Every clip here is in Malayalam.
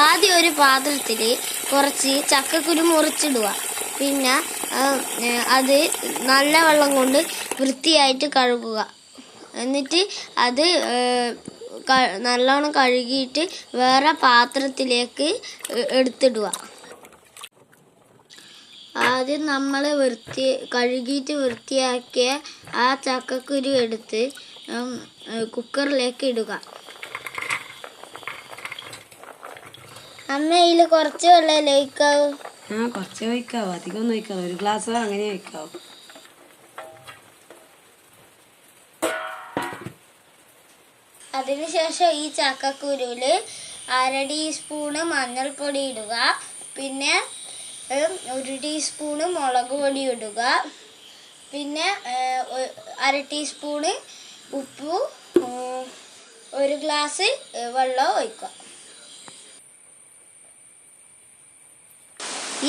ആദ്യം ഒരു പാത്രത്തിൽ കുറച്ച് ചക്കക്കുരു മുറിച്ചിടുക. പിന്നെ അത് നല്ല വെള്ളം കൊണ്ട് വൃത്തിയായിട്ട് കഴുകുക. എന്നിട്ട് അത് നല്ലോണം കഴുകിയിട്ട് വേറെ പാത്രത്തിലേക്ക് എടുത്തിടുക. ആദ്യം നമ്മൾ കഴുകിയിട്ട് വൃത്തിയാക്കിയ ആ ചക്കക്കുരു എടുത്ത് കുക്കറിലേക്ക് ഇടുക. അമ്മ ഇതിൽ കുറച്ച് വെള്ളം ഒഴിക്കാവൂ. കുറച്ച് ഒഴിക്കാവൂ, അധികം ഒന്നും ഒഴിക്കാവൂ. ഒരു ഗ്ലാസ് അങ്ങനെ ഒഴിക്കാവൂ. അതിനുശേഷം ഈ ചക്കക്കുരുവിൽ 1/2 ടീസ്പൂണ് മഞ്ഞൾപ്പൊടി ഇടുക. പിന്നെ 1 ടീസ്പൂണ് മുളക് പൊടി ഇടുക. പിന്നെ 1/2 ടീസ്പൂണ് ഉപ്പും 1 ഗ്ലാസ് വെള്ളം ഒഴിക്കുക.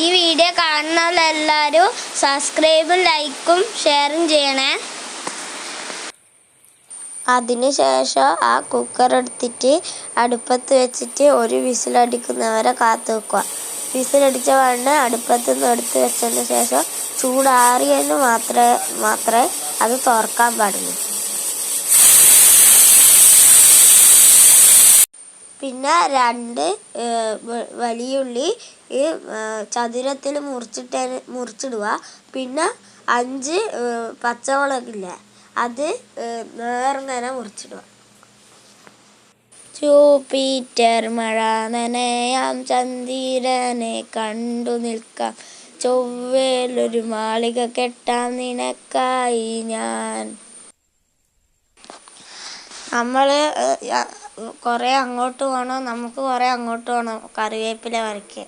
ഈ വീഡിയോ കാണുന്നവരെല്ലാവരും സബ്സ്ക്രൈബും ലൈക്കും ഷെയറും ചെയ്യണേ. അതിനുശേഷം ആ കുക്കർ എടുത്തിട്ട് അടുപ്പത്ത് വെച്ചിട്ട് ഒരു വിസിലടിക്കുന്നവരെ കാത്തു വെക്കുക. വിസിലടിച്ച വേണ്ട അടുപ്പത്ത് നിന്ന് എടുത്ത് വെച്ചതിന് ശേഷം ചൂടാറിയതിന് മാത്രമേ അത് തുറക്കാൻ പാടുള്ളൂ. പിന്നെ 2 വലിയുള്ളി ചതുരത്തിൽ മുറിച്ചിടുക. പിന്നെ 5 പച്ചമുളകില്ലേ, അത് നേർങ്ങനെ മുറിച്ചിടുക. ജൂപ്പിറ്റർ മഴ നനയാം, ചന്ദ്രനെ കണ്ടു നിൽക്കാം, ചൊവ്വേലൊരു മാളിക കെട്ടാം നിനക്കായി ഞാൻ. നമ്മൾ കുറേ അങ്ങോട്ട് പോകണം, നമുക്ക് കുറേ അങ്ങോട്ട് പോകണം കറിവേപ്പില വരയ്ക്കാൻ.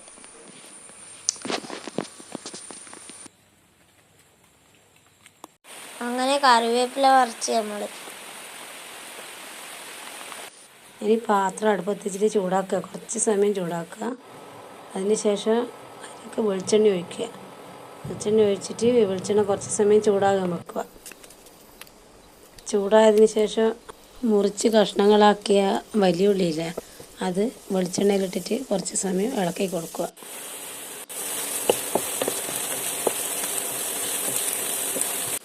അങ്ങനെ കറിവേപ്പില വരച്ച് നമ്മൾ ഇനി പാത്രം അടുപ്പത്ത് വെച്ചിട്ട് ചൂടാക്കുക, കുറച്ച് സമയം ചൂടാക്കുക. അതിന് ശേഷം അതിലേക്ക് വെളിച്ചെണ്ണ ഒഴിക്കുക. വെളിച്ചെണ്ണ ഒഴിച്ചിട്ട് വെളിച്ചെണ്ണ കുറച്ച് സമയം ചൂടാകാൻ വെക്കുക. ചൂടായതിന് ശേഷം മുറിച്ച് കഷ്ണങ്ങളാക്കിയ വലിയ ഉള്ളിയില്ലേ, അത് വെളിച്ചെണ്ണയിലിട്ടിട്ട് കുറച്ച് സമയം ഇളക്കി കൊടുക്കുക.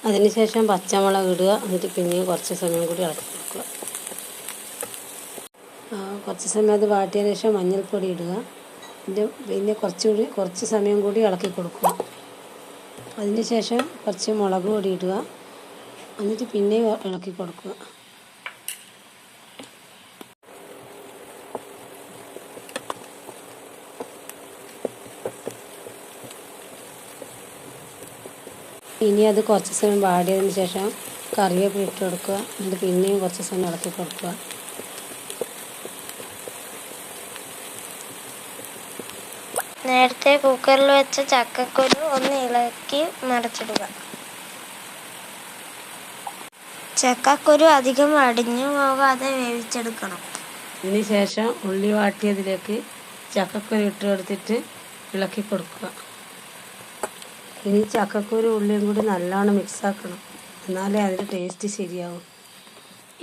അതിന് ശേഷം പച്ചമുളക് ഇടുക. എന്നിട്ട് പിന്നെയും കുറച്ച് സമയം കൂടി ഇളക്കി കൊടുക്കുക. കുറച്ച് സമയം അത് വാട്ടിയതിന് ശേഷം മഞ്ഞൾപ്പൊടി ഇടുക. പിന്നെ കുറച്ച് സമയം കൂടി ഇളക്കി കൊടുക്കുക. അതിന് ശേഷം കുറച്ച് മുളക് പൊടി ഇടുക. എന്നിട്ട് പിന്നെയും ഇളക്കി കൊടുക്കുക. ഇനി അത് കുറച്ച് സമയം വാടിയതിന് ശേഷം കറിവേപ്പില ഇട്ട് കൊടുക്കുക. എന്നിട്ട് പിന്നെയും കുറച്ച് സമയം ഇളക്കി കൊടുക്കുക. നേരത്തെ കുക്കറിൽ വെച്ച ചക്കക്കുരു ഒന്ന് ഇളക്കി മറിച്ചിടുക. ചക്കക്കുരു അധികം അടിഞ്ഞു പോകാതെ വേവിച്ചെടുക്കണം. ഇതിന് ശേഷം ഉള്ളി വാട്ടിയതിലേക്ക് ചക്കക്കുരു ഇട്ട് കൊടുത്തിട്ട് ഇളക്കി കൊടുക്കുക. ഇനി ചക്കക്കുരു ഉള്ളിയും കൂടി നല്ലോണം മിക്സാക്കണം, എന്നാലേ അതിൻ്റെ ടേസ്റ്റ് ശരിയാവും.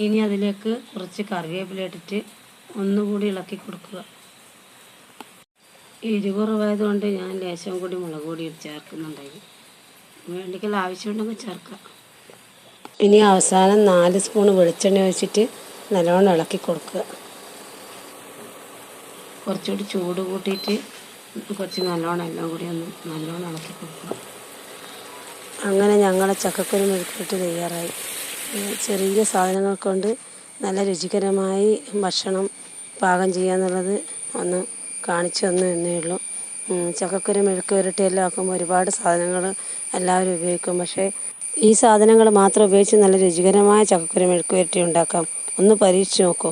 ഇനി അതിലേക്ക് കുറച്ച് കറിവേപ്പില ഇട്ടിട്ട് ഒന്നുകൂടി ഇളക്കി കൊടുക്കുക. എരിവുറവായതുകൊണ്ട് ഞാൻ ലേശം കൂടി മുളക് പൊടി ചേർക്കുന്നുണ്ടായിരുന്നു. വേണ്ടിക്കൽ ആവശ്യമുണ്ടെങ്കിൽ ചേർക്കാം. ഇനി അവസാനം 4 സ്പൂൺ വെളിച്ചെണ്ണ ഒഴിച്ചിട്ട് നല്ലോണം ഇളക്കി കൊടുക്കുക. കുറച്ചുകൂടി ചൂട് കൂട്ടിയിട്ട് കുറച്ച് നല്ലോണം എല്ലാം കൂടി ഒന്ന് നല്ലോണം ഇളക്കി കൊടുക്കുക. അങ്ങനെ ഞങ്ങളുടെ ചക്കക്കുരു മെഴുക്കുവരട്ടി തയ്യാറായി. ചെറിയ സാധനങ്ങൾ കൊണ്ട് നല്ല രുചികരമായി ഭക്ഷണം പാകം ചെയ്യാന്നുള്ളത് ഒന്ന് കാണിച്ചു തന്നു എന്നേ ഉള്ളൂ. ചക്കക്കുരു മെഴുക്കുവരട്ടി എല്ലാം ആക്കുമ്പോൾ ഒരുപാട് സാധനങ്ങൾ എല്ലാവരും ഉപയോഗിക്കും. പക്ഷേ ഈ സാധനങ്ങൾ മാത്രം ഉപയോഗിച്ച് നല്ല രുചികരമായ ചക്കക്കുരു മെഴുക്കുവരട്ടി ഉണ്ടാക്കാം. ഒന്ന് പരീക്ഷിച്ച് നോക്കൂ.